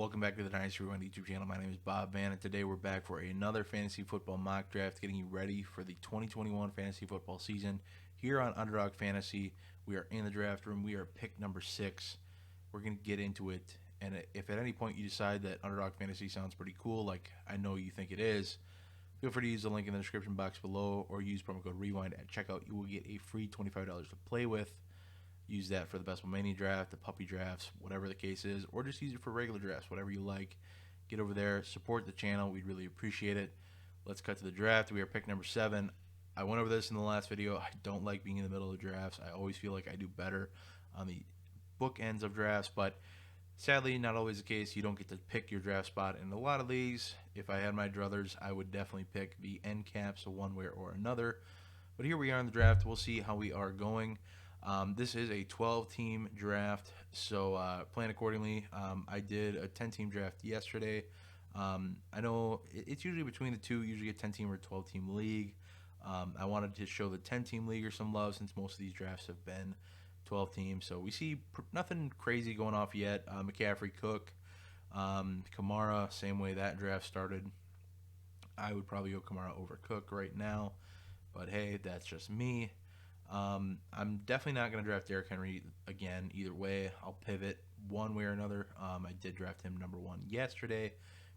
Welcome back to the Dynasty Rewind YouTube channel. My name is Bob Van, and today we're back for another fantasy football mock draft, getting you ready for the 2021 fantasy football season. Here on Underdog Fantasy, we are in the draft room. We are pick number 6. We're going to get into it, and if at any point you decide that Underdog Fantasy sounds pretty cool, like I know you think it is, feel free to use the link in the description box below or use promo code REWIND at checkout. You will get a free $25 to play with. Use that for the Best Ball Mania draft, the puppy drafts, whatever the case is, or just use it for regular drafts, whatever you like. Get over there, support the channel. We'd really appreciate it. Let's cut to the draft. We are pick number 7. I went over this in the last video. I don't like being in the middle of the drafts. I always feel like I do better on the bookends of drafts, but sadly, not always the case. You don't get to pick your draft spot in a lot of leagues. If I had my druthers, I would definitely pick the end caps one way or another. But here we are in the draft. We'll see how we are going. This is a 12-team draft, so plan accordingly. I did a 10-team draft yesterday. I know it's usually between the two, usually a 10-team or 12-team league. I wanted to show the 10-team leaguer some love since most of these drafts have been 12 teams. So we see nothing crazy going off yet. McCaffrey, Cook, Kamara, same way that draft started. I would probably go Kamara over Cook right now, but hey, that's just me. I'm definitely not going to draft Derrick Henry again either way. I'll pivot one way or another. I did draft him number 1 yesterday.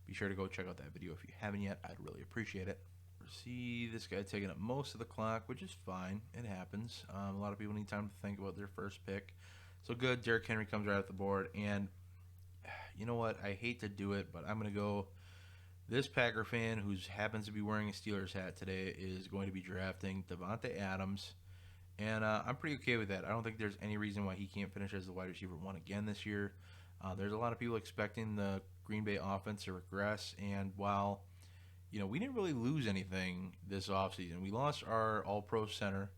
Be sure to go check out that video if you haven't yet. I'd really appreciate it. See this guy taking up most of the clock, which is fine. It happens. A lot of people need time to think about their first pick. So good. Derrick Henry comes right off the board. And you know what? I hate to do it, but I'm going to go. This Packer fan who happens to be wearing a Steelers hat today is going to be drafting Devonte Adams. And I'm pretty okay with that. I don't think there's any reason why he can't finish as the wide receiver 1 again this year. There's a lot of people expecting the Green Bay offense to regress. And while, we didn't really lose anything this offseason. We lost our all-pro center,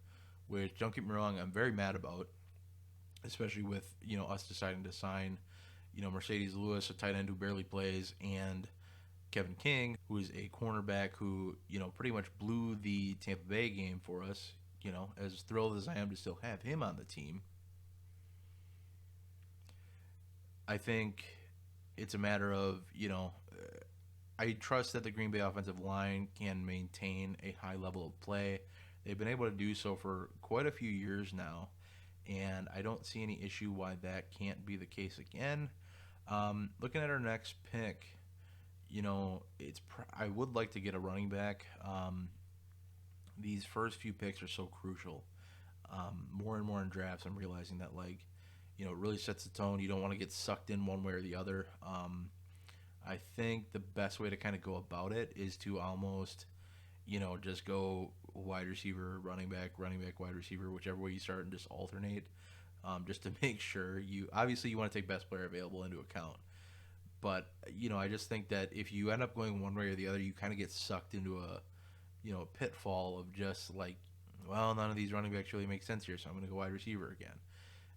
which, don't get me wrong, I'm very mad about, especially with, us deciding to sign, Mercedes Lewis, a tight end who barely plays, and Kevin King, who is a cornerback who, pretty much blew the Tampa Bay game for us. As thrilled as I am to still have him on the team, I think it's a matter of, I trust that the Green Bay offensive line can maintain a high level of play. They've been able to do so for quite a few years now, and I don't see any issue why that can't be the case again. Looking at our next pick, I would like to get a running back. These first few picks are so crucial. More and more in drafts, I'm realizing that, it really sets the tone. You don't want to get sucked in one way or the other. I think the best way to kind of go about it is to almost, just go wide receiver, running back, wide receiver, whichever way you start, and just alternate, just to make sure obviously you want to take best player available into account. But, I just think that if you end up going one way or the other, you kind of get sucked into a pitfall of just none of these running backs really make sense here, so I'm going to go wide receiver again.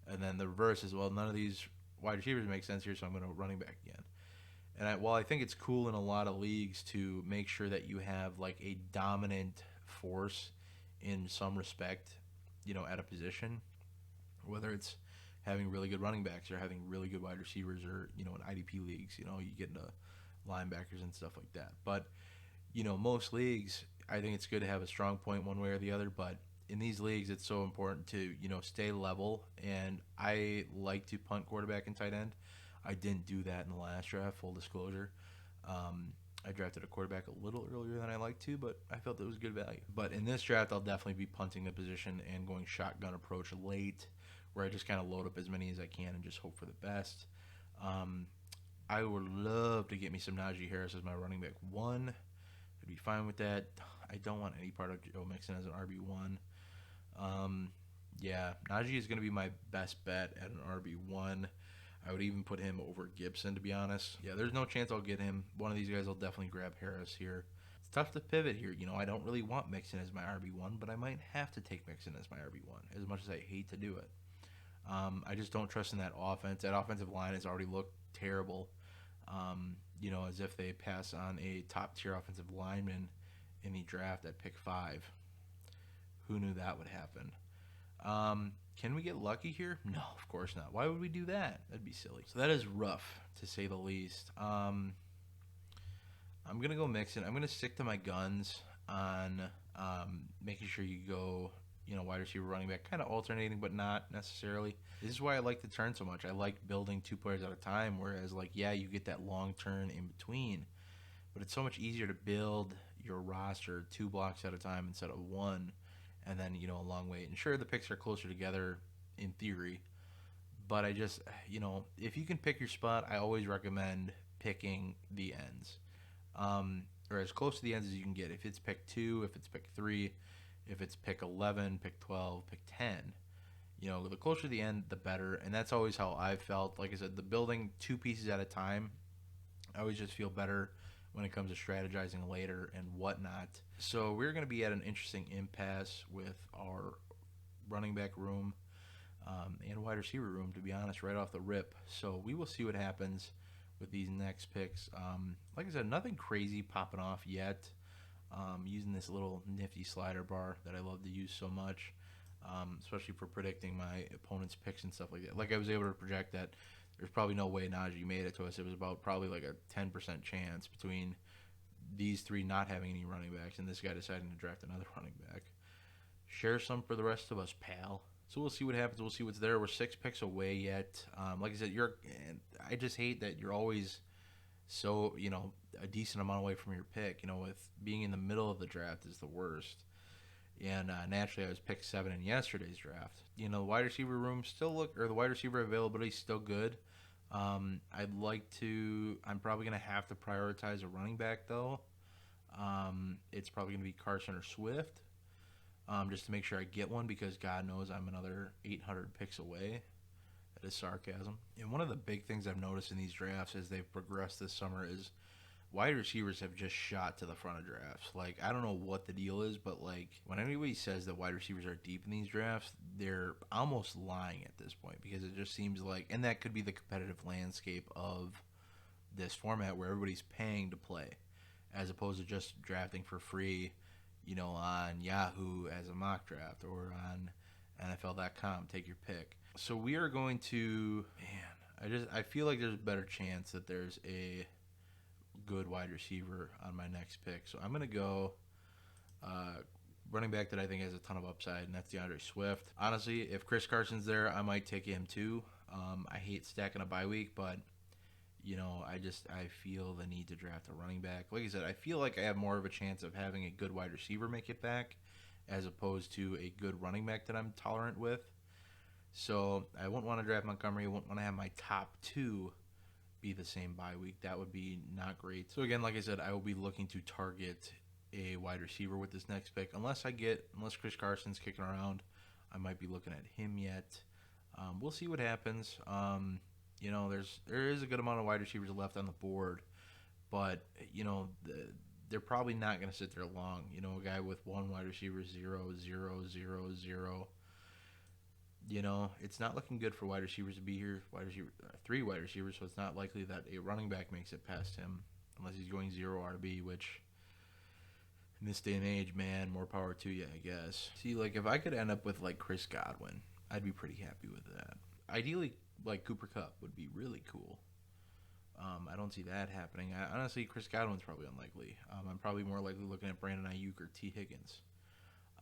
And then the reverse is, none of these wide receivers make sense here, so I'm going to running back again. And while I think it's cool in a lot of leagues to make sure that you have a dominant force in some respect, at a position, whether it's having really good running backs or having really good wide receivers or, in IDP leagues, you get into linebackers and stuff like that. But, most leagues, I think it's good to have a strong point one way or the other, but in these leagues, it's so important to, stay level, and I like to punt quarterback and tight end. I didn't do that in the last draft, full disclosure. I drafted a quarterback a little earlier than I like to, but I felt it was good value. But in this draft, I'll definitely be punting the position and going shotgun approach late, where I just kind of load up as many as I can and just hope for the best. I would love to get me some Najee Harris as my running back 1. I'd be fine with that. I don't want any part of Joe Mixon as an RB1. Yeah, Najee is going to be my best bet at an RB1. I would even put him over Gibson, to be honest. Yeah, there's no chance I'll get him. One of these guys will definitely grab Harris here. It's tough to pivot here. I don't really want Mixon as my RB1, but I might have to take Mixon as my RB1, as much as I hate to do it. I just don't trust in that offense. That offensive line has already looked terrible. As if they pass on a top-tier offensive lineman in the draft at pick 5. Who knew that would happen? Can we get lucky here? No, of course not. Why would we do that? That'd be silly. So that is rough, to say the least. I'm going to go mix it. I'm going to stick to my guns on making sure you go, wide receiver, running back, kind of alternating, but not necessarily. This is why I like the turn so much. I like building 2 players at a time, whereas, you get that long turn in between. But it's so much easier to build your roster 2 blocks at a time instead of 1, and then, a long way. And sure, the picks are closer together in theory, but I just, if you can pick your spot, I always recommend picking the ends. Or as close to the ends as you can get. If it's pick 2, if it's pick 3, if it's pick 11, pick 12, pick 10. The closer to the end, the better. And that's always how I've felt. Like I said, the building 2 pieces at a time, I always just feel better when it comes to strategizing later and whatnot. So we're going to be at an interesting impasse with our running back room and wide receiver room, to be honest, right off the rip. So we will see what happens with these next picks. Like I said, nothing crazy popping off yet. Using this little nifty slider bar that I love to use so much, especially for predicting my opponent's picks and stuff like that. Like I was able to project that there's probably no way Najee made it to us. It was about probably like a 10% chance between these 3 not having any running backs and this guy deciding to draft another running back. Share some for the rest of us, pal. So we'll see what happens. We'll see what's there. We're 6 picks away yet. Like I said, I just hate that you're always so, a decent amount away from your pick. With being in the middle of the draft is the worst. And naturally, I was picked 7 in yesterday's draft. The wide receiver room the wide receiver availability is still good. I'm probably going to have to prioritize a running back, though. It's probably going to be Carson or Swift, just to make sure I get one, because God knows I'm another 800 picks away. That is sarcasm. And one of the big things I've noticed in these drafts as they've progressed this summer is wide receivers have just shot to the front of drafts. I don't know what the deal is, but when anybody says that wide receivers are deep in these drafts, they're almost lying at this point, because it just seems and that could be the competitive landscape of this format where everybody's paying to play, as opposed to just drafting for free, on Yahoo as a mock draft or on NFL.com. Take your pick. So we are going to, I feel like there's a better chance that there's a good wide receiver on my next pick. So I'm going to go running back that I think has a ton of upside, and that's DeAndre Swift. Honestly, if Chris Carson's there, I might take him too. I hate stacking a bye week, but I feel the need to draft a running back. Like I said, I feel like I have more of a chance of having a good wide receiver make it back as opposed to a good running back that I'm tolerant with. So I wouldn't want to draft Montgomery. I wouldn't want to have my top 2 be the same bye week. That would be not great. So again, like I said, I will be looking to target a wide receiver with this next pick. Unless Chris Carson's kicking around, I might be looking at him yet. We'll see what happens. There is a good amount of wide receivers left on the board, but they're probably not going to sit there long. A guy with 1 wide receiver, 0, 0, 0, 0. It's not looking good for wide receivers to be here. 3 wide receivers, so it's not likely that a running back makes it past him unless he's going 0 RB, which in this day and age, man, more power to you, I guess. See, if I could end up with Chris Godwin, I'd be pretty happy with that. Ideally, Cooper Kupp would be really cool. I don't see that happening. Honestly, Chris Godwin's probably unlikely. I'm probably more likely looking at Brandon Ayuk or T. Higgins.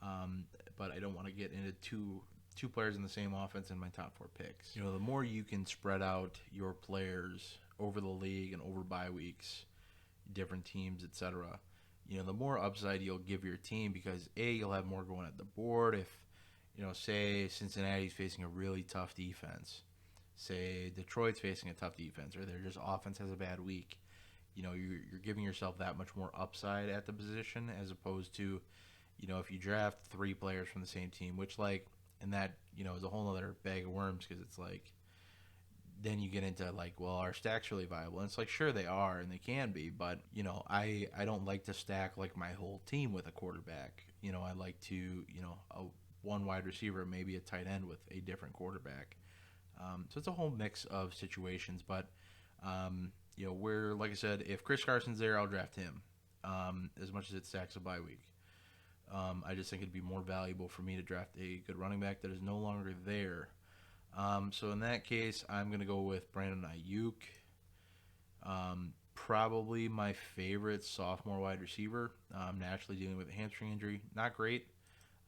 But I don't want to get into two players in the same offense in my top 4 picks. The more you can spread out your players over the league and over bye weeks, different teams, etc., the more upside you'll give your team, because you'll have more going at the board. If say Cincinnati's facing a really tough defense, say Detroit's facing a tough defense, or their just offense has a bad week, you're giving yourself that much more upside at the position, as opposed to if you draft 3 players from the same team, which and that is a whole other bag of worms, because it's then you get into well, our stack's really viable, and it's sure they are, and they can be, but I don't like to stack my whole team with a quarterback. I like to a 1 wide receiver, maybe a tight end with a different quarterback. So it's a whole mix of situations, but like I said, if Chris Carson's there, I'll draft him, as much as it stacks a bye week. I just think it'd be more valuable for me to draft a good running back that is no longer there. So in that case, I'm going to go with Brandon Ayuk. Probably my favorite sophomore wide receiver. Naturally dealing with a hamstring injury. Not great.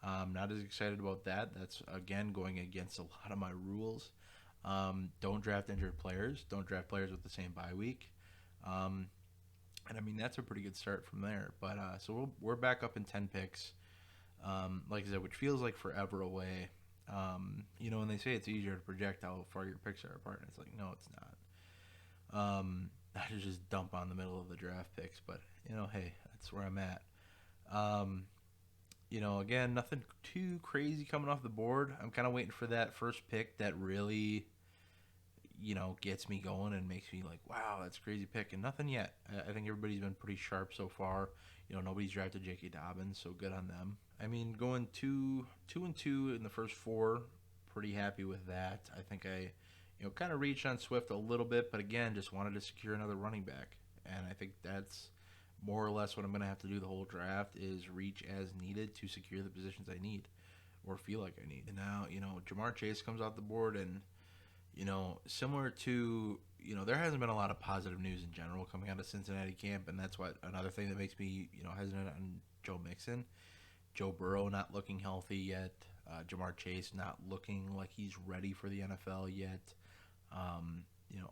Not as excited about that. That's, again, going against a lot of my rules. Don't draft injured players. Don't draft players with the same bye week. And I mean, that's a pretty good start from there. But so we're back up in 10 picks. Like I said, which feels like forever away. When they say it's easier to project how far your picks are apart, it's like, no, it's not. I should just dump on the middle of the draft picks, but, hey, that's where I'm at. Again, nothing too crazy coming off the board. I'm kind of waiting for that first pick that really, gets me going and makes me like, wow, that's a crazy pick. And nothing yet. I think everybody's been pretty sharp so far. Nobody's drafted J.K. Dobbins, so good on them. I mean, going 2-2 in the first 4, pretty happy with that. I think I, kind of reached on Swift a little bit, but again, just wanted to secure another running back. And I think that's more or less what I'm going to have to do the whole draft is reach as needed to secure the positions I need or feel like I need. And now, Jamar Chase comes off the board and, similar to, there hasn't been a lot of positive news in general coming out of Cincinnati camp, and that's what another thing that makes me, hesitant on Joe Mixon. Joe Burrow not looking healthy yet. Jamar Chase not looking like he's ready for the NFL yet.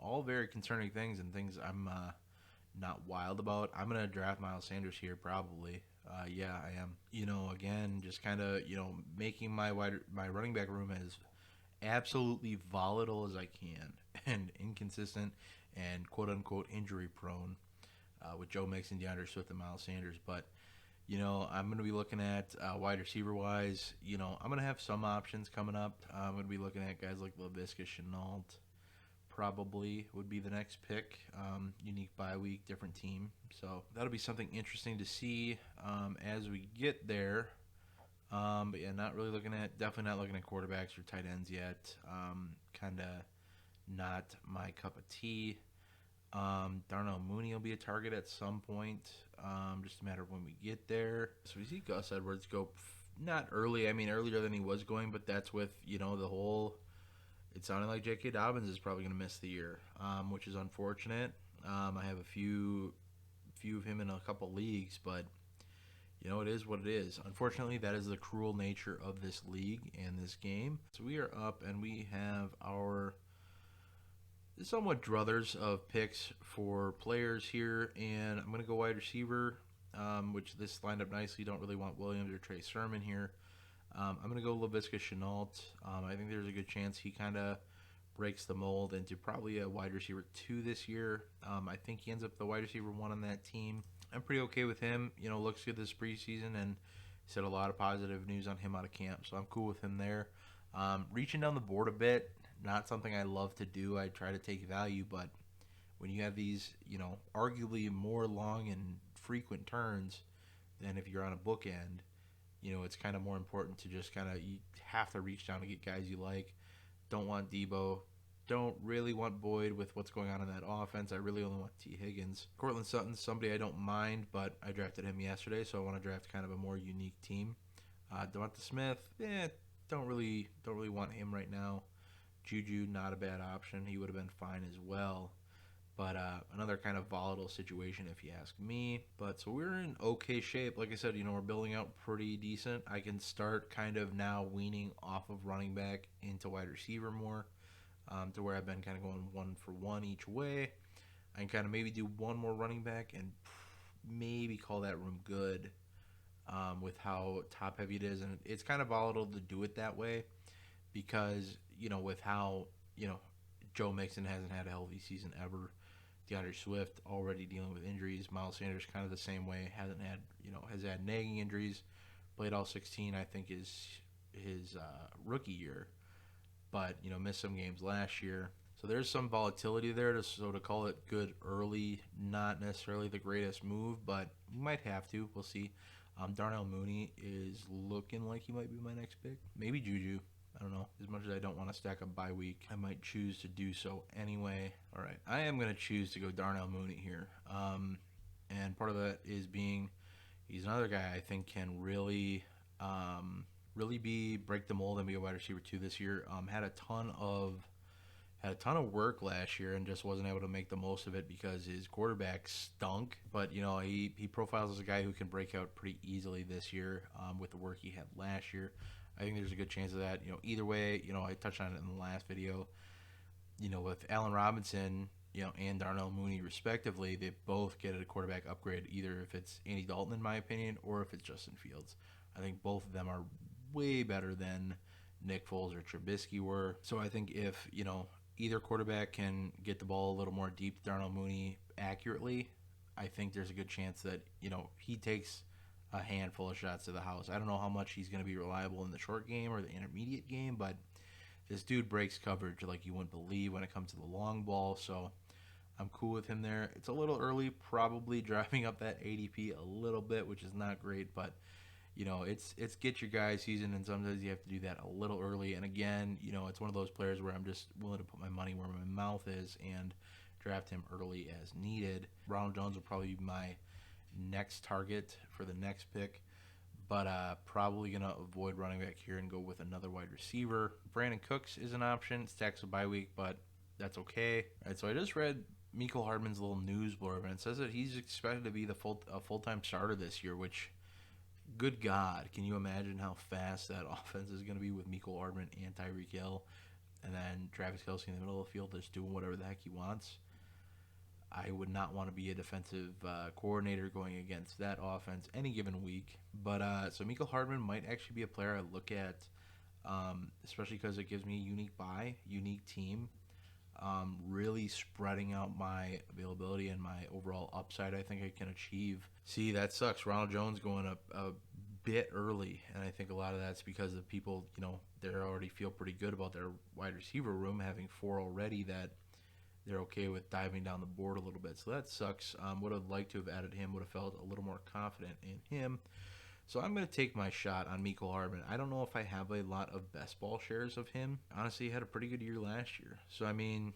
All very concerning things and things I'm not wild about. I'm going to draft Miles Sanders here probably. Yeah, I am. Again, just kind of, making my running back room as absolutely volatile as I can and inconsistent and quote-unquote injury-prone with Joe Mixon, DeAndre Swift, and Miles Sanders. But, I'm going to be looking at wide receiver-wise. I'm going to have some options coming up. I'm going to be looking at guys like Laviska Shenault. Probably would be the next pick. Unique bye week, different team. So that'll be something interesting to see as we get there. But yeah, definitely not looking at quarterbacks or tight ends yet. Kind of not my cup of tea. Darnell Mooney will be a target at some point. Just a matter of when we get there. So we see Gus Edwards go not early. I mean, earlier than he was going, but that's with, the whole... It sounded like J.K. Dobbins is probably going to miss the year, which is unfortunate. I have a few of him in a couple leagues, but it is what it is. Unfortunately, that is the cruel nature of this league and this game. So we are up, and we have our somewhat druthers of picks for players here, and I'm going to go wide receiver, which this lined up nicely. Don't really want Williams or Trey Sermon here. I'm going to go Laviska Shenault. I think there's a good chance he kind of breaks the mold into probably a wide receiver 2 this year. I think he ends up the wide receiver 1 on that team. I'm pretty okay with him. Looks good this preseason and said a lot of positive news on him out of camp, so I'm cool with him there. Reaching down the board a bit, not something I love to do. I try to take value, but when you have these, arguably more long and frequent turns than if you're on a bookend, it's kind of more important to just you have to reach down to get guys you like. Don't want Debo. Don't really want Boyd with what's going on in that offense. I really only want T. Higgins. Cortland Sutton's somebody I don't mind, but I drafted him yesterday, so I want to draft kind of a more unique team. Devonta Smith, don't really want him right now. Juju, not a bad option. He would have been fine as well. But another kind of volatile situation, if you ask me. But so we're in okay shape. Like I said, we're building out pretty decent. I can start kind of now weaning off of running back into wide receiver more, to where I've been kind of going 1 for 1 each way. I can kind of maybe do one more running back and maybe call that room good with how top heavy it is. And it's kind of volatile to do it that way because, with how, Joe Mixon hasn't had a healthy season ever. DeAndre Swift already dealing with injuries. Miles Sanders kind of the same way. Has had nagging injuries. Played all 16, I think, is his rookie year. But, missed some games last year. So there's some volatility there. To call it good early, not necessarily the greatest move, but you might have to. We'll see. Darnell Mooney is looking like he might be my next pick. Maybe Juju. I don't know. As much as I don't want to stack a bye week, I might choose to do so anyway. All right. I am going to choose to go Darnell Mooney here. And part of that is being, He's another guy I think can really, break the mold and be a wide receiver too this year. Had a ton of work last year and just wasn't able to make the most of it because his quarterback stunk. But he profiles as a guy who can break out pretty easily this year with the work he had last year. I think there's a good chance of that. Either way, I touched on it in the last video. With Allen Robinson, and Darnell Mooney respectively, they both get a quarterback upgrade. Either if it's Andy Dalton, in my opinion, or if it's Justin Fields. I think both of them are way better than Nick Foles or Trubisky were. So I think if either quarterback can get the ball a little more deep to Darnell Mooney accurately, I think there's a good chance that, he takes a handful of shots to the house. I don't know how much he's going to be reliable in the short game or the intermediate game, but this dude breaks coverage like you wouldn't believe when it comes to the long ball, so I'm cool with him there. It's a little early, probably driving up that ADP a little bit, which is not great, but it's get your guy season, and sometimes you have to do that a little early. And again, it's one of those players where I'm just willing to put my money where my mouth is and draft him early as needed. Ronald Jones will probably be my next target for the next pick, but probably going to avoid running back here and go with another wide receiver. Brandon Cooks is an option. Stacks a bye week, but that's okay. All right, so I just read Mecole Hardman's little news blurb, and it says that he's expected to be a full-time starter this year, which, good God, can you imagine how fast that offense is going to be with Mecole Hardman and Tyreek Hill, and then Travis Kelce in the middle of the field just doing whatever the heck he wants? I would not want to be a defensive coordinator going against that offense any given week. But so Mecole Hardman might actually be a player I look at, especially because it gives me a unique buy, unique team, really spreading out my availability and my overall upside I think I can achieve. See, that sucks. Ronald Jones going a bit early, and I think a lot of that's because of people, they already feel pretty good about their wide receiver room, having 4 already, that they're okay with diving down the board a little bit. So that sucks. Would have liked to have added him, would have felt a little more confident in him. So I'm going to take my shot on Mecole Hardman. I don't know if I have a lot of best ball shares of him. Honestly, he had a pretty good year last year. So, I mean,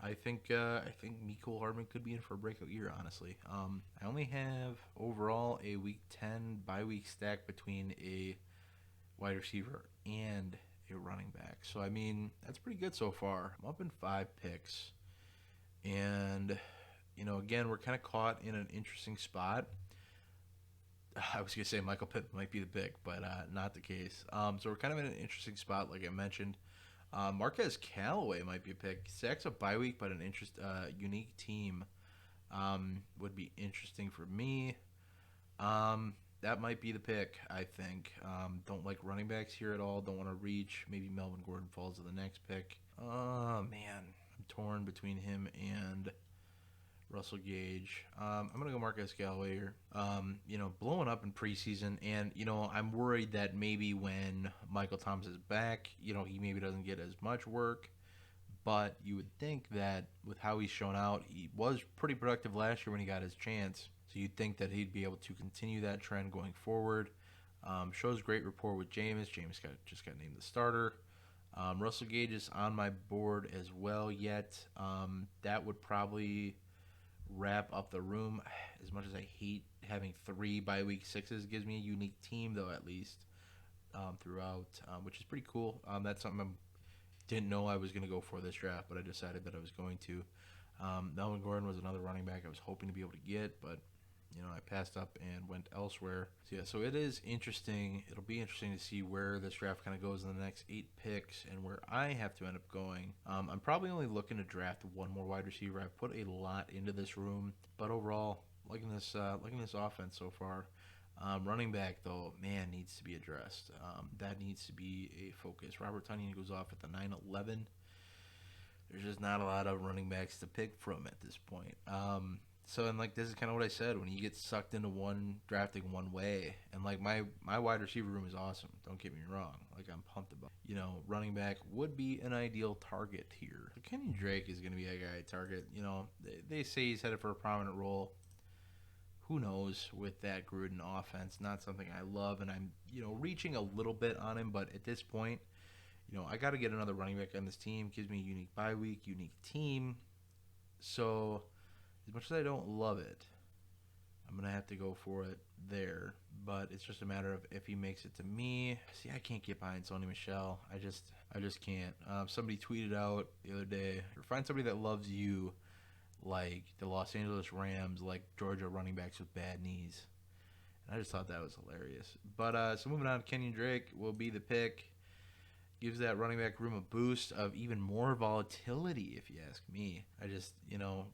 I think Mecole Hardman could be in for a breakout year, honestly. I only have overall a Week 10 bye week stack between a wide receiver and a running back. So, I mean, that's pretty good so far. I'm up in 5 picks. And, again, we're kind of caught in an interesting spot. I was going to say Michael Pittman might be the pick, but not the case. So we're kind of in an interesting spot, like I mentioned. Marquez Callaway might be a pick. Sacks a bye week, but an unique team would be interesting for me. That might be the pick, I think. Don't like running backs here at all. Don't want to reach. Maybe Melvin Gordon falls to the next pick. Oh, man. I'm torn between him and Russell Gage. I'm going to go Marquez Callaway here. Blowing up in preseason, and, I'm worried that maybe when Michael Thomas is back, he maybe doesn't get as much work, but you would think that with how he's shown out, he was pretty productive last year when he got his chance, so you'd think that he'd be able to continue that trend going forward. Shows great rapport with Jameis. Jameis just got named the starter. Russell Gage is on my board as well yet. That would probably wrap up the room. As much as I hate having 3 bye week 6s, gives me a unique team though, at least throughout, which is pretty cool. That's something I didn't know I was going to go for this draft, but I decided that I was going to. Melvin Gordon was another running back I was hoping to be able to get, but I passed up and went elsewhere. So it is interesting. It'll be interesting to see where this draft kind of goes in the next 8 picks and where I have to end up going. I'm probably only looking to draft one more wide receiver. I've put a lot into this room, but overall, liking this offense so far. Running back, though, man, needs to be addressed. That needs to be a focus. Robert Tonyan goes off at the 9-11. There's just not a lot of running backs to pick from at this point. So, and this is kind of what I said, when you get sucked into drafting one way, and my wide receiver room is awesome, don't get me wrong, I'm pumped about, running back would be an ideal target here. So Kenyan Drake is going to be a guy target. They say he's headed for a prominent role. Who knows with that Gruden offense? Not something I love, and I'm, reaching a little bit on him, but at this point, I got to get another running back on this team. Gives me a unique bye week, unique team. So as much as I don't love it, I'm going to have to go for it there. But it's just a matter of if he makes it to me. See, I can't get behind Sony Michel. I just can't. Somebody tweeted out the other day, find somebody that loves you like the Los Angeles Rams, like Georgia running backs with bad knees. And I just thought that was hilarious. But so moving on, Kenyan Drake will be the pick. Gives that running back room a boost of even more volatility, if you ask me.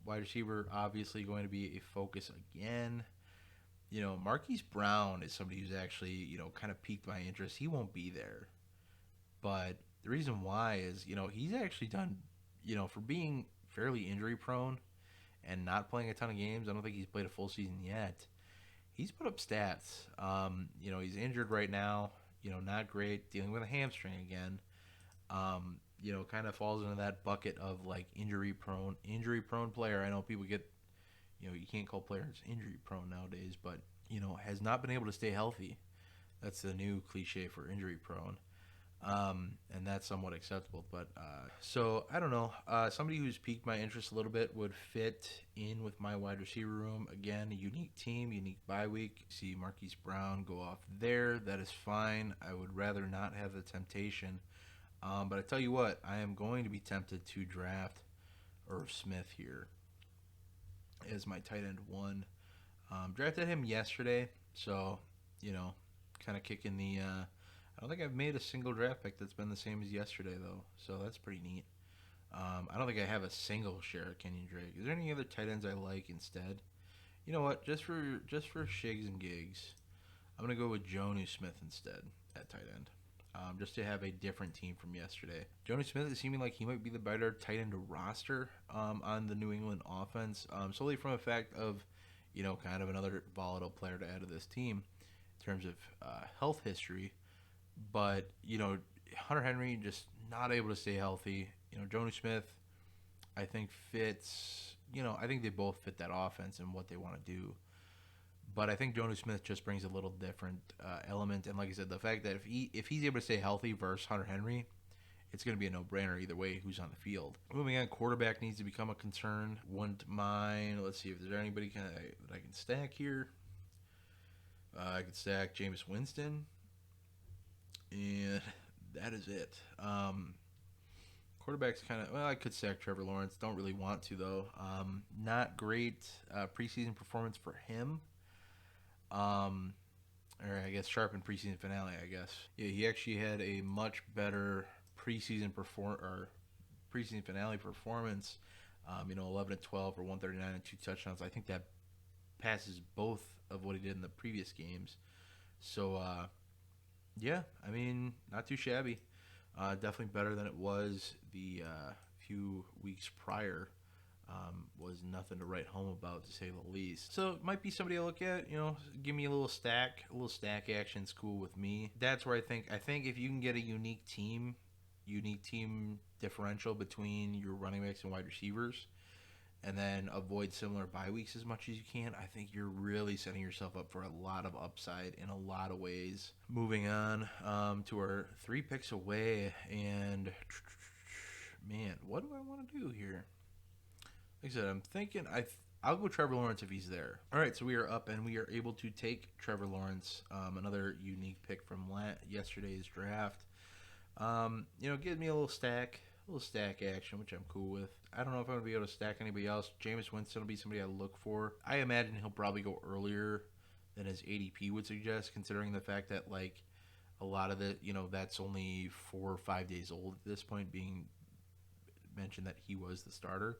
Wide receiver obviously going to be a focus again. Marquis Brown is somebody who's actually, kind of piqued my interest. He won't be there. But the reason why is, he's actually done, for being fairly injury prone and not playing a ton of games. I don't think he's played a full season yet. He's put up stats. He's injured right now. Not great, dealing with a hamstring again. Kind of falls into that bucket of like injury prone player. I know people get, you can't call players injury prone nowadays, but has not been able to stay healthy. That's the new cliche for injury prone. And that's somewhat acceptable. But so I don't know. Somebody who's piqued my interest a little bit would fit in with my wide receiver room. Again, a unique team, unique bye week. See Marquis Brown go off there. That is fine. I would rather not have the temptation. But I tell you what, I am going to be tempted to draft Irv Smith here as my tight end 1. Drafted him yesterday, so kind of kicking the. I don't think I've made a single draft pick that's been the same as yesterday, though, so that's pretty neat. I don't think I have a single share of Kenyan Drake. Is there any other tight ends I like instead? You know what? Just for shigs and gigs, I'm going to go with Jonnu Smith instead at tight end, just to have a different team from yesterday. Jonnu Smith is seeming like he might be the better tight end to roster on the New England offense, solely from the fact of, kind of another volatile player to add to this team in terms of health history. But, Hunter Henry just not able to stay healthy. Jonnu Smith, I think fits, I think they both fit that offense and what they want to do. But I think Jonnu Smith just brings a little different element. And like I said, the fact that if he's able to stay healthy versus Hunter Henry, it's going to be a no-brainer either way who's on the field. Moving on, quarterback needs to become a concern. Wouldn't mind. Let's see if there's anybody that I can stack here. I could stack Jameis Winston. And that is it. Quarterback's kind of, I could stack Trevor Lawrence. Don't really want to, though. Not great preseason performance for him. Or I guess sharpened preseason finale, I guess. Yeah, he actually had a much better preseason finale performance. 11 and 12 for 139 and 2 touchdowns. I think that passes both of what he did in the previous games. So, yeah, I mean, not too shabby. Definitely better than it was the few weeks prior. Was nothing to write home about, to say the least. So it might be somebody I look at, give me a little stack action's cool with me. That's where I think if you can get a unique team differential between your running backs and wide receivers, and then avoid similar bye weeks as much as you can, I think you're really setting yourself up for a lot of upside in a lot of ways. Moving on to our 3 picks away, and man, what do I want to do here? Like I said, I'm thinking I'll go Trevor Lawrence if he's there. All right, so we are up, and we are able to take Trevor Lawrence, another unique pick from yesterday's draft. Give me a little stack action, which I'm cool with. I don't know if I'm going to be able to stack anybody else. Jameis Winston will be somebody I look for. I imagine he'll probably go earlier than his ADP would suggest, considering the fact that, like, a lot of it, that's only 4 or 5 days old at this point, being mentioned that he was the starter.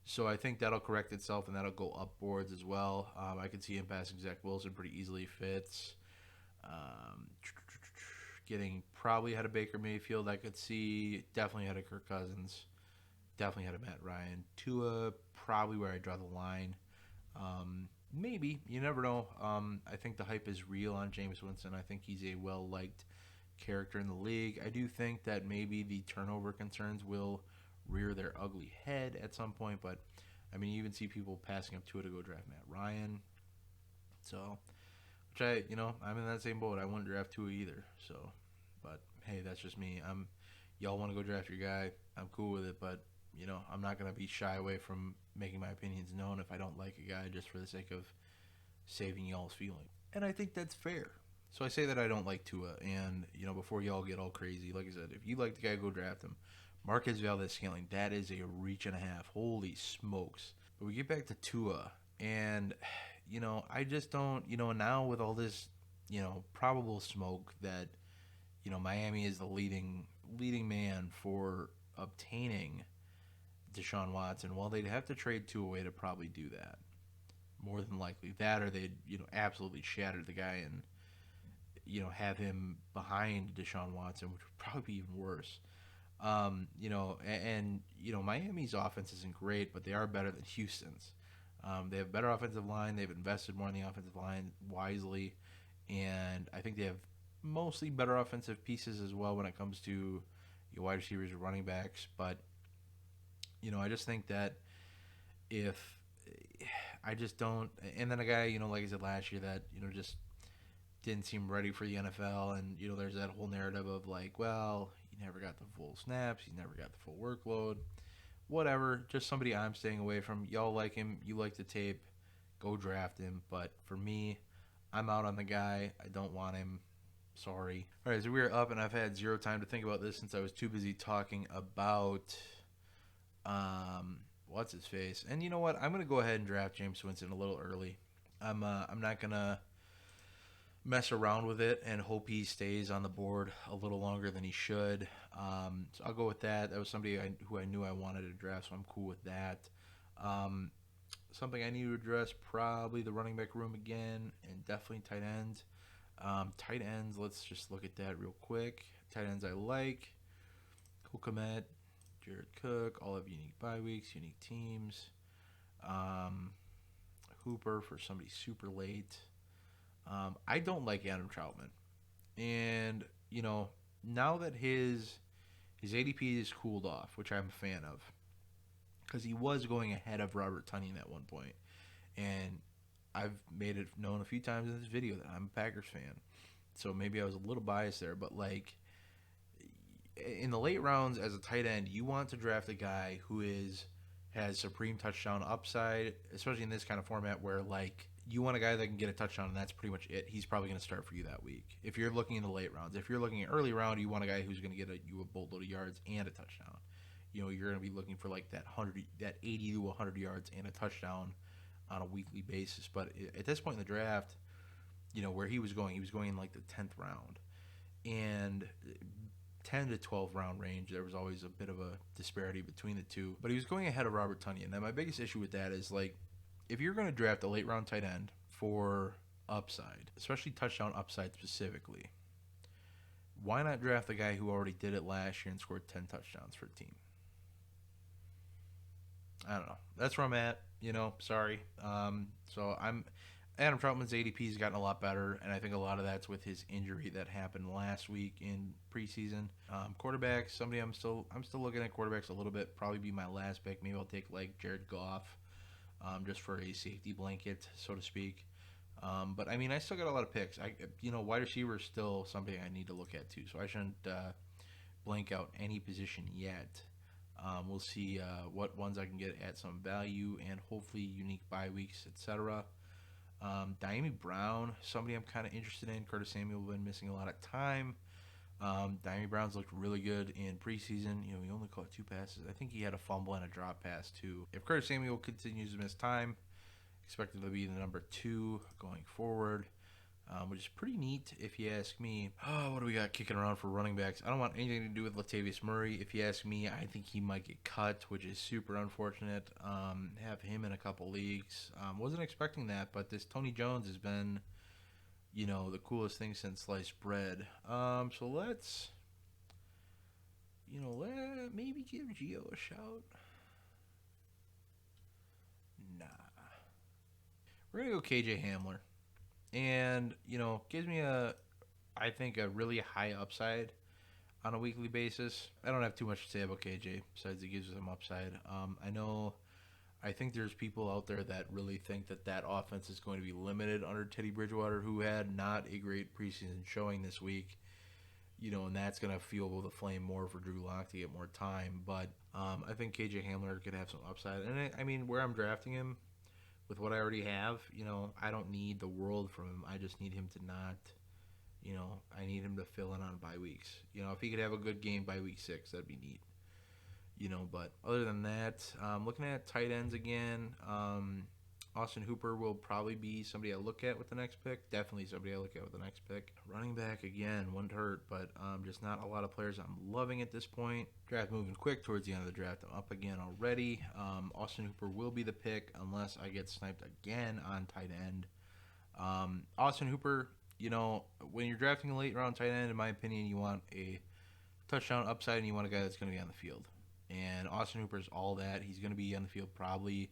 So I think that'll correct itself, and that'll go up boards as well. I could see him passing Zach Wilson pretty easily. Fitz. Getting probably ahead of Baker Mayfield. I could see definitely ahead of Kirk Cousins. Definitely ahead of Matt Ryan. Tua, probably where I draw the line. Maybe. You never know. I think the hype is real on Jameis Winston. I think he's a well-liked character in the league. I do think that maybe the turnover concerns will rear their ugly head at some point, but I mean, you even see people passing up Tua to go draft Matt Ryan. So, which I'm in that same boat. I wouldn't draft Tua either. So, but hey, that's just me. Y'all want to go draft your guy, I'm cool with it, but I'm not going to be shy away from making my opinions known if I don't like a guy just for the sake of saving y'all's feeling. And I think that's fair. So I say that I don't like Tua, and before y'all get all crazy, like I said, if you like the guy, go draft him. Marquez Valdez-Scantling, that is a reach and a half. Holy smokes! But we get back to Tua, and I just don't, now with all this, probable smoke that, Miami is the leading man for obtaining Deshaun Watson. Well, they'd have to trade Tua away to probably do that. More than likely that, or they'd absolutely shatter the guy and have him behind Deshaun Watson, which would probably be even worse. Miami's offense isn't great, but they are better than Houston's. They have a better offensive line. They've invested more in the offensive line wisely, and I think they have mostly better offensive pieces as well when it comes to your wide receivers and running backs. But I just think that if I just don't, and then a guy like I said last year that just didn't seem ready for the NFL, and there's that whole narrative of like, well, he never got the full snaps, he never got the full workload, whatever. Just somebody I'm staying away from. Y'all like him, you like the tape, go draft him. But for me, I'm out on the guy. I don't want him. Sorry. All right, so we're up, and I've had zero time to think about this since I was too busy talking about what's his face. And you know what? I'm gonna go ahead and draft James Winston a little early. I'm not gonna mess around with it and hope he stays on the board a little longer than he should. So I'll go with that. That was somebody who I knew I wanted to draft, so I'm cool with that. Something I need to address, probably the running back room again, and definitely tight ends. Tight ends, let's just look at that real quick. Tight ends I like. Cole Kmet, Jared Cook, all have unique bye weeks, unique teams. Hooper for somebody super late. I don't like Adam Troutman. And, now that his ADP is cooled off, which I'm a fan of, because he was going ahead of Robert Tonyan at one point. And I've made it known a few times in this video that I'm a Packers fan. So maybe I was a little biased there. But, in the late rounds as a tight end, you want to draft a guy who has supreme touchdown upside, especially in this kind of format where, you want a guy that can get a touchdown, and that's pretty much it. He's probably going to start for you that week. If you're looking in the late rounds, if you're looking at early round, you want a guy who's going to get you a boatload of yards and a touchdown. You're going to be looking for that 80 to 100 yards and a touchdown on a weekly basis. But at this point in the draft, where he was going in the 10th round, and 10 to 12 round range, there was always a bit of a disparity between the two. But he was going ahead of Robert Tonyan. Now, my biggest issue with that is, if you're going to draft a late round tight end for upside, especially touchdown upside specifically, why not draft the guy who already did it last year and scored 10 touchdowns for a team? I don't know. That's where I'm at. Sorry. So Adam Troutman's ADP has gotten a lot better, and I think a lot of that's with his injury that happened last week in preseason. Quarterbacks, somebody I'm still looking at quarterbacks a little bit. Probably be my last pick. Maybe I'll take Jared Goff. Just for a safety blanket, so to speak. But I still got a lot of picks. Wide receiver is still something I need to look at too. So I shouldn't blank out any position yet. We'll see what ones I can get at some value and hopefully unique bye weeks, etc. Diami Brown, somebody I'm kind of interested in. Curtis Samuel been missing a lot of time. Diami Brown's looked really good in preseason. He only caught 2 passes. I think he had a fumble and a drop pass too. If Curtis Samuel continues to miss time, expected to be the number 2 going forward, which is pretty neat if you ask me. Oh, what do we got kicking around for running backs? I don't want anything to do with Latavius Murray. If you ask me, I think he might get cut, which is super unfortunate. Have him in a couple leagues. Wasn't expecting that, but this Tony Jones has been the coolest thing since sliced bread. So let's, let maybe give Gio a shout. Nah. We're going to go KJ Hamler. And, gives me I think a really high upside on a weekly basis. I don't have too much to say about KJ besides it gives him upside. I think there's people out there that really think that offense is going to be limited under Teddy Bridgewater, who had not a great preseason showing this week. And that's going to fuel the flame more for Drew Lock to get more time. But I think KJ Hamler could have some upside. And where I'm drafting him with what I already have, I don't need the world from him. I just need him to not, I need him to fill in on bye weeks. If he could have a good game by week 6, that'd be neat. But other than that, looking at tight ends again, Austin Hooper will probably be somebody I look at with the next pick. Definitely somebody I look at with the next pick. Running back, again, wouldn't hurt, but just not a lot of players I'm loving at this point. Draft moving quick towards the end of the draft. I'm up again already. Austin Hooper will be the pick unless I get sniped again on tight end. Austin Hooper, when you're drafting a late round tight end, in my opinion, you want a touchdown upside and you want a guy that's going to be on the field. And Austin Hooper's all that. He's going to be on the field probably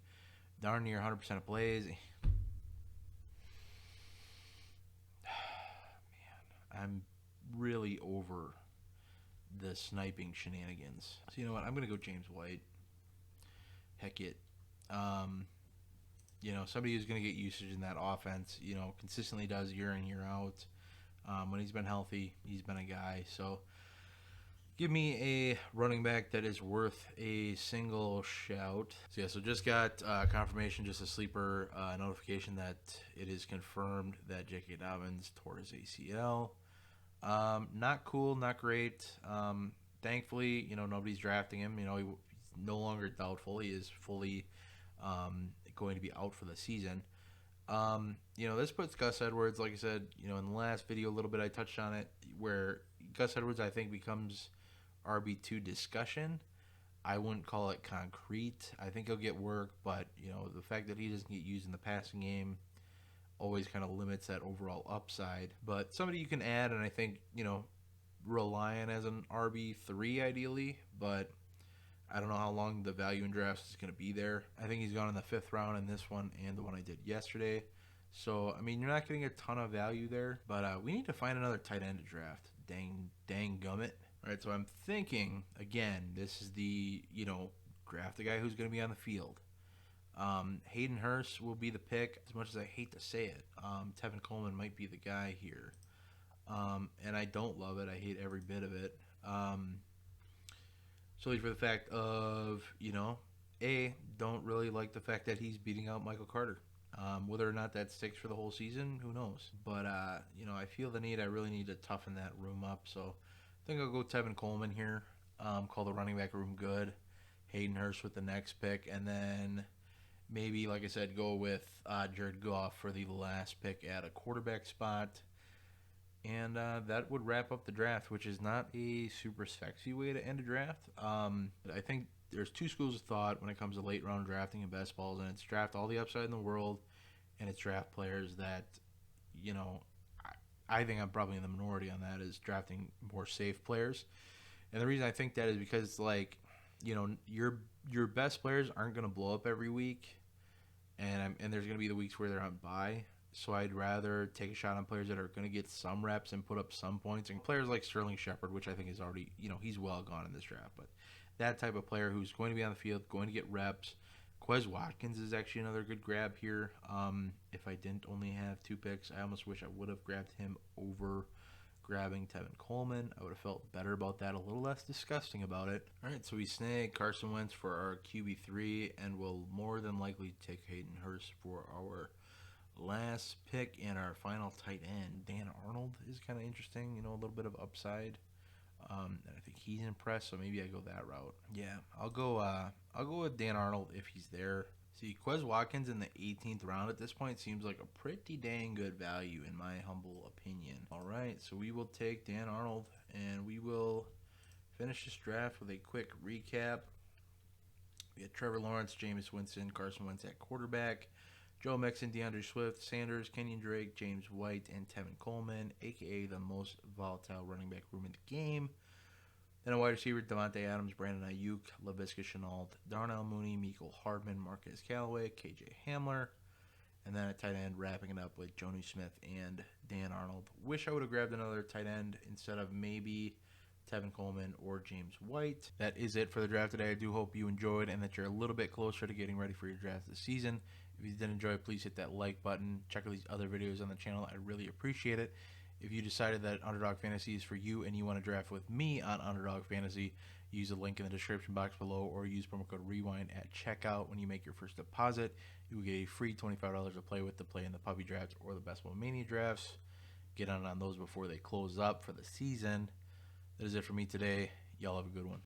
darn near 100% of plays. Man, I'm really over the sniping shenanigans. So you know what? I'm going to go James White. Heck it. Somebody who's going to get usage in that offense, consistently does year in, year out. When he's been healthy, he's been a guy. So give me a running back that is worth a single shout. So just got confirmation, just a sleeper notification that it is confirmed that J.K. Dobbins tore his ACL. Not cool, not great. Thankfully, nobody's drafting him. He's no longer doubtful. He is fully going to be out for the season. This puts Gus Edwards, like I said, in the last video a little bit I touched on it, where Gus Edwards, I think, becomes RB2 discussion. I wouldn't call it concrete. I think he'll get work, but the fact that he doesn't get used in the passing game always kind of limits that overall upside. But somebody you can add, and I think rely on as an RB3 ideally, but I don't know how long the value in drafts is going to be there. I think he's gone in the 5th round in this one and the one I did yesterday. So you're not getting a ton of value there, but we need to find another tight end to draft. Dang gummit. All right, so I'm thinking, again, this is the, draft a guy who's going to be on the field. Hayden Hurst will be the pick, as much as I hate to say it. Tevin Coleman might be the guy here. And I don't love it. I hate every bit of it. Solely for the fact of, don't really like the fact that he's beating out Michael Carter. Whether or not that sticks for the whole season, who knows? But, I feel the need. I really need to toughen that room up, so I think I'll go Tevin Coleman here. Call the running back room good. Hayden Hurst with the next pick. And then maybe, like I said, go with Jared Goff for the last pick at a quarterback spot. And that would wrap up the draft, which is not a super sexy way to end a draft. I think there's 2 schools of thought when it comes to late round drafting in best balls, and it's draft all the upside in the world, and it's draft players that, I think I'm probably in the minority on that, is drafting more safe players. And the reason I think that is because, your best players aren't going to blow up every week, and there's going to be the weeks where they're on bye. So I'd rather take a shot on players that are going to get some reps and put up some points. And players like Sterling Shepard, which I think is already, he's well gone in this draft. But that type of player who's going to be on the field, going to get reps. Quez Watkins is actually another good grab here. If I didn't only have 2 picks, I almost wish I would have grabbed him over grabbing Tevin Coleman. I would have felt better about that, a little less disgusting about it. All right, so we snag Carson Wentz for our QB3, and we'll more than likely take Hayden Hurst for our last pick. And our final tight end, Dan Arnold, is kind of interesting. A little bit of upside. And I think he's impressed, so maybe I go that route. Yeah, I'll go with Dan Arnold if he's there. See, Quez Watkins in the 18th round at this point seems like a pretty dang good value in my humble opinion. All right, so we will take Dan Arnold, and we will finish this draft with a quick recap. We had Trevor Lawrence, Jameis Winston, Carson Wentz at quarterback, Joe Mixon, DeAndre Swift, Sanders, Kenyan Drake, James White, and Tevin Coleman, a.k.a. the most volatile running back room in the game. Then a wide receiver, Devonte Adams, Brandon Ayuk, Laviska Shenault, Darnell Mooney, Mecole Hardman, Marquez Callaway, KJ Hamler. And then a tight end, wrapping it up with Jonnu Smith and Dan Arnold. Wish I would have grabbed another tight end instead of maybe Tevin Coleman or James White. That is it for the draft today. I do hope you enjoyed and that you're a little bit closer to getting ready for your draft this season. If you did enjoy, please hit that like button. Check out these other videos on the channel. I really appreciate it. If you decided that Underdog Fantasy is for you and you want to draft with me on Underdog Fantasy, use the link in the description box below or use promo code REWIND at checkout. When you make your first deposit, you will get a free $25 to play in the puppy drafts or the Best Ball Mania drafts. Get on those before they close up for the season. That is it for me today. Y'all have a good one.